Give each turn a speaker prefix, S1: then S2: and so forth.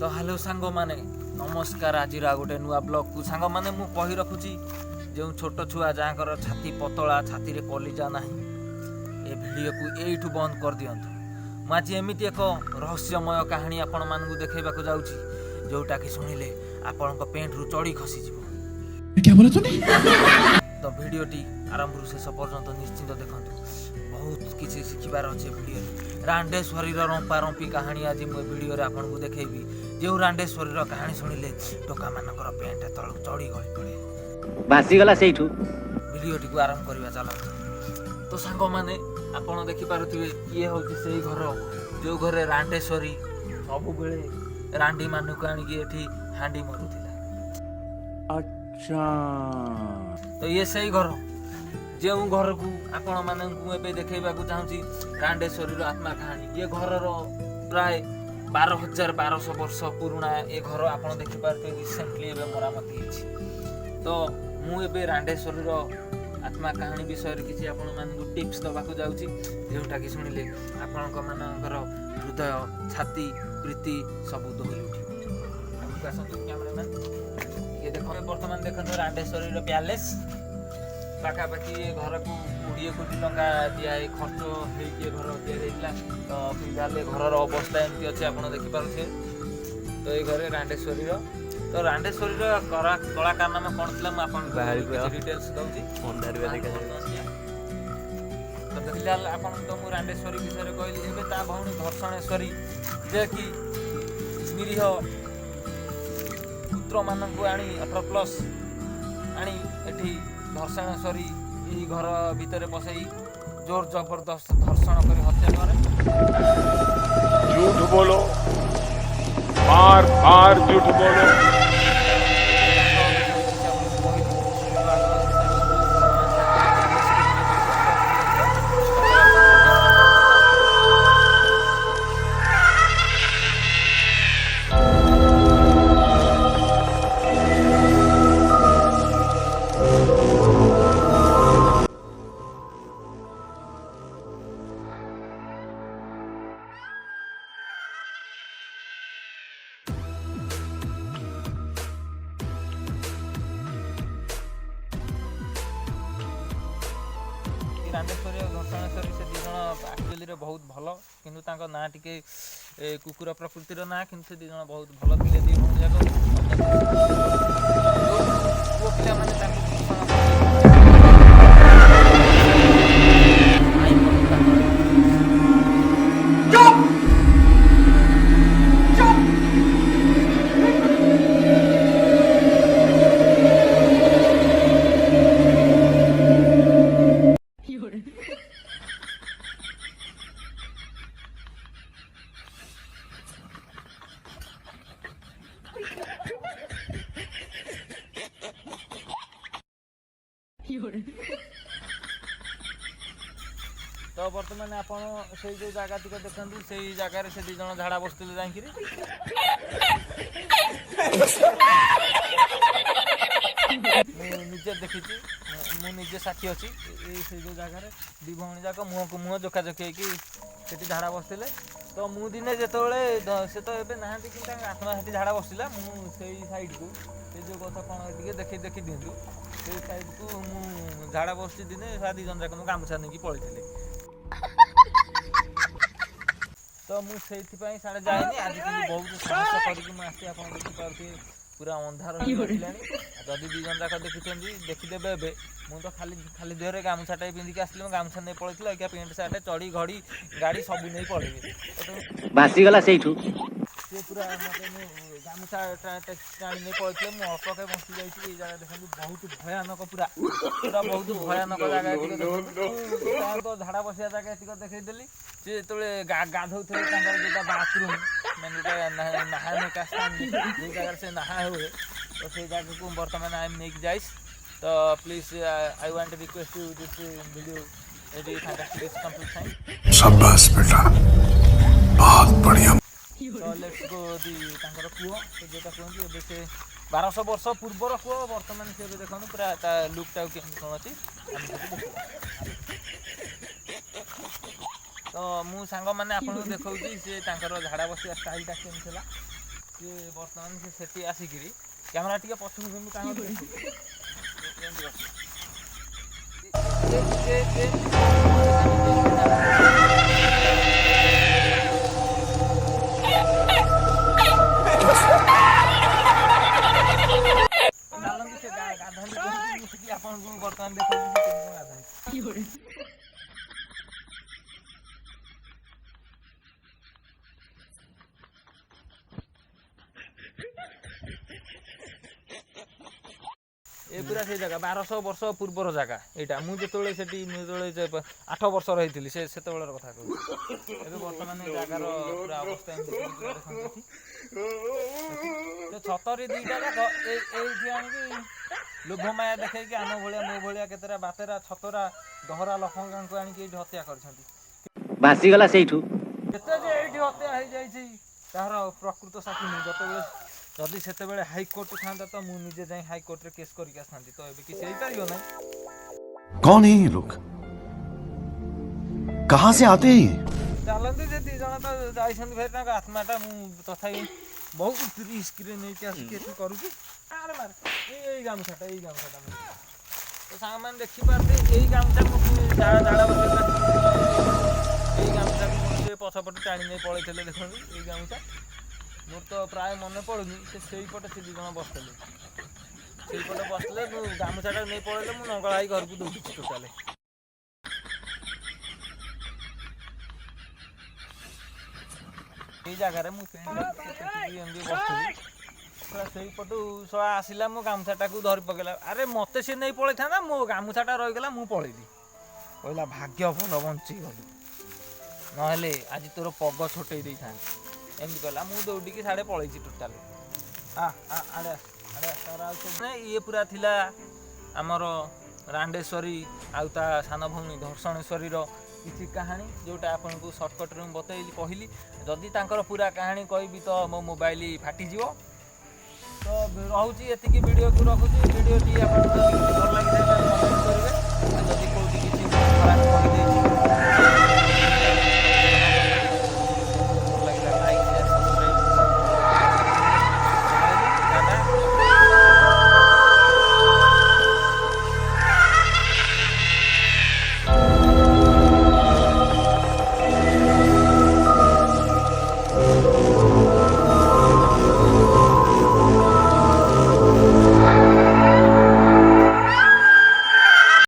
S1: तो हेलो सांग मैंने नमस्कार आज गोटे नुआ ब्लॉग को सांग मैंने मु कही रखुची जो छोट छुआ जहाँ छाती पतला छाती कलिजा ना ए भिडियो को यू बंद कर दिंतु मुझे एमती एक रहस्यमय कहानी आपण मानू देखा जाऊँगी जोटा कि शुणिले आपण पेंट रु चढ़ी खसीज तो भिडियोटी आरंभ शेष पर्यंत निश्चिंत देखु बहुत किसी शिखबार अच्छे भिडियो रांडेश्वरी रंपा रंपी कहानी आज मुझे भिडियो आपको देखी जो रांडेश्वरी कहानी शुणिले टोका मानकर पेंट तल चढ़ी गली पड़े
S2: बासीगला सेठू
S1: भिडियोटी को आरंभ करवा चलते तो सांग मैंने आपड़ देखिपे किए हूँ से घर जो घरे रांडेश्वरी सब बेले रांडी मानक आनिकी हांडी मरुला।
S2: अच्छा
S1: तो ये सही घर जो घर को आपण मानू देखा चाहूँगी रांडेश्वरी आत्मा कहानी ये घर प्राय 12,1200 वर्ष पुराणा ये घर आप देखिपे रिसेंटली मरामती तो मुझे रांडेश्वरी आत्मा कहानी विषय किसी आपण टिप्स दबाक जाऊँगी जोटा कि शुणिले आपण मानकर हृदय छाती प्रीति सब दोहरी उठे कैमरामैन ये देख बर्तमान देखते रांडेश्वरी पैलेस पाखापाखि घर को 20 कोटी टंका दिए खर्च हो घर दिया तो फिलहाल घर अवस्था एमती अच्छे आप देखिपे तो ये घर रांडेश्वरी तो रांडेश्वरी कलाकार नाम कौन थी मुझे डिटेल्स दूसरी तो फिलहाल आप तो मुझे रांडेश्वरी विषय कहली ता भौणी घर्षणेश्वरी जे कि निरीह पुत्र मानक आनी 18+ आनी एठी घर्षणेश्वरी यही घर भितर पसई जोर जबरदस्त धर्षण कर हत्या करे।
S3: झूठ बोलो बार बार झूठ बोलो।
S1: रांडेश्वरी और घर्षणेश्वरी से दी जन एक्चुअली बहुत भल किंतु ना टिके कुकुर प्रकृतिर ना कि दी जन बहुत भल थे दी भौणी जाक पुओ पिला माने तो बर्तमान आप जो जगह टिक देखते से जगार से दी जन झाड़ा बसते जाकि निजे देखी मुझे साक्षी अच्छी से जो जगार दी भौणी जाक मुह को मुह जोखाजोखी होती झाड़ा बसते तो मु दिने जो से तो ये ना कि आत्मा से झाड़ा बसला मुझे साइड को जो कथा कौन देखी देखी दिंतु से साइड को मु झाड़ा बस दिने दी जन जाक गामुछा नहीं पलि तो मुझे साढ़े जाए आज बहुत साहस करके आप देखिपे पूरा अंधार जदि दी जन जाक देखीदेवे ए मुझे खाली खाली देहरे गामुछाटा पिंधिक आसली गामुछा नहीं पलि क्या पेंट सार्ट चढ़ी घड़ी गाड़ी सब नहीं पड़े
S2: बासीगला सेठू
S1: सी पूरा मत गामुछा टाणी नहीं पड़े मुझे अल्पके बंची जाइए जगह देखते बहुत भयानक पूरा पूरा बहुत भयानक जगह तो झाड़ा बसिया जगह टिक देखईदेली सी जो गाधोते जो बाथरूम मैंने नहा जो जगह से नहा हुए तो से जगह को बर्तमान आई एम नहीं जाइस तो please I want request you this video एडी फैंटास्टिक कंप्लीट टाइम
S4: शाबाश बेटा बहुत बढ़िया
S1: तो लेट्स गो दी तांकर पुओ तो जेटा कहंती एबे से 1200 वर्ष पूर्वर पुओ वर्तमान से देखनु पूरा ता लुकटा केमन कोन अछि तो मु सांग माने आपन देखौची से तांकर झाड़ा बसिया स्टाइलटा केम थला ସେ ବର୍ତ୍ତମାନ ସେ ସେଠି ଆସିକିରି କ୍ୟାମେରା ଟିକେ ପଛକୁ ମୁଁ ତାଙ୍କ ଚାଲନ୍ତୁ ସେ ଗାଧାନ୍ତି ଆପଣଙ୍କୁ ବର୍ତ୍ତମାନ ଦେଖାଉଛି ଗାଧାନ୍ତି। ଏ ପୁରା ସେଇ ଜାଗା 1200 ବର୍ଷ ପୂର୍ବର ଜାଗା ଏଇଟା। ମୁଁ ଯେତେବେଳେ ସେଠି ଯେତେବେଳେ 8 ବର୍ଷର ହେଇଥିଲି ସେତେବେଳର କଥା କହୁଛି। ଏବେ ବର୍ତ୍ତମାନ ଏ ଜାଗାର ପୁରା ଅବସ୍ଥା ଏମିତି ଛତରୀ ଦୁଇଟା ଯାକ ଏଇଠି ଆଣିକି ଲୋଭମାୟା ଦେଖେଇକି ଆମ ଭଳିଆ ମୋ ଭଳିଆ କେତେଟା ବାତେରା ଛତରା ଦହରା ଲୋକଙ୍କୁ ଆଣିକି ଏଇଠି ହତ୍ୟା କରିଛନ୍ତି।
S2: ଭାସିଗଲା ସେଇଠୁ।
S1: କେତେ ଯେ ଏଇଠି ହତ୍ୟା ହେଇଯାଇଛି ତାହାର ପ୍ରକୃତ ସାକ୍ଷୀ ନୁହେଁ। ଯଦି ସେତେବେଳେ ହାଇକୋର୍ଟ ଥାନ୍ତା ତ ମୁଁ ନିଜେ ଯାଇ ହାଇକୋର୍ଟରେ କେସ୍ କରିକି ଆସିଥାନ୍ତି। ତ ଏବେ କିଛି ହେଇପାରିବ ନାହିଁ।
S4: कौन है ये लोग कहां से आते हैं ये
S1: ଚାଲନ୍ତୁ ସେ ଦି ଜଣ ତ ଯାଇଛନ୍ତି ଭାଇ ତାଙ୍କ ଆତ୍ମାଟା ମୁଁ ତଥାପି ବହୁତ ରିସ୍କରେ ନେଇକି ଆସିକି ଏଠି କରୁଛି। ଆରେ ମାରେ ଏଇ ଗାମୁଛାଟା ତ ସାଙ୍ଗମାନେ ଦେଖିପାରୁଥିବେ ଏଇ ଗାମୁଛା ମୁଁ ଝାଡ଼ା ବସେଇଲା ଏଇ ଗାମୁଛାକୁ ମୁଁ ସେ ପଛପଟେ ଟାଣି ନେଇ ପଳେଇଥିଲେ। ଦେଖନ୍ତୁ ଏଇ ଗାମୁଛା ମୋର ତ ପ୍ରାୟ ମନେ ପଡ଼ୁନି। ସେଇପଟେ ସେ ଦି ଜଣ ବସିଥିଲେ। ସେଇପଟେ ବସିଥିଲେ ମୁଁ ଗାମୁଛାଟାକୁ ନେଇ ପଳେଇଲେ ମୁଁ ନଙ୍ଗଳା ହେଇ ଘରକୁ ଦୌଡ଼ିଛି ଟୋଟାଲି। ଏଇ ଜାଗାରେ ମୁଁ ଏମିତି ବସିଥିଲି ପୁରା ସେଇପଟୁ ଶଳା ଆସିଲା ମୋ ଗାମୁଛାଟାକୁ ଧରି ପକେଇଲା। ଆରେ ମୋତେ ସେ ନେଇ ପଳେଇଥାନ୍ତା ମୋ ଗାମୁଛାଟା ରହିଗଲା ମୁଁ ପଳେଇଲି। କହିଲା ଭାଗ୍ୟ ଭଲ ବଞ୍ଚିଗଲି ନହେଲେ ଆଜି ତୋର ପଗ ଛୋଟେଇ ଦେଇଥାନ୍ତି। ଏମିତି କହିଲା ମୁଁ ଦୌଡ଼ିକି ସାଡ଼େ ପଳେଇଛି ଟୋଟାଲି। ଇଏ ପୁରା ଥିଲା ଆମର ରାଣ୍ଡେଶ୍ୱରୀ ଆଉ ତା ସାନ ଭଉଣୀ ଧର୍ଷଣେଶ୍ୱରୀର କିଛି କାହାଣୀ ଯେଉଁଟା ଆପଣଙ୍କୁ ସର୍ଟକଟ୍ରେ ମୁଁ କହିଲି। ଯଦି ତାଙ୍କର ପୁରା କାହାଣୀ କହିବି ତ ମୋ ମୋବାଇଲ ଫାଟିଯିବ। ତ ରହୁଛି ଏତିକି ଭିଡ଼ିଓକୁ ରଖୁଛି। ଭିଡ଼ିଓଟି ଆପଣଙ୍କୁ ଭଲ ଲାଗିଥାଏ କମେଣ୍ଟ କରିବେ। ଆଉ ଯଦି କେଉଁଠି କିଛି ଖରାପ କହିଦେଇଛି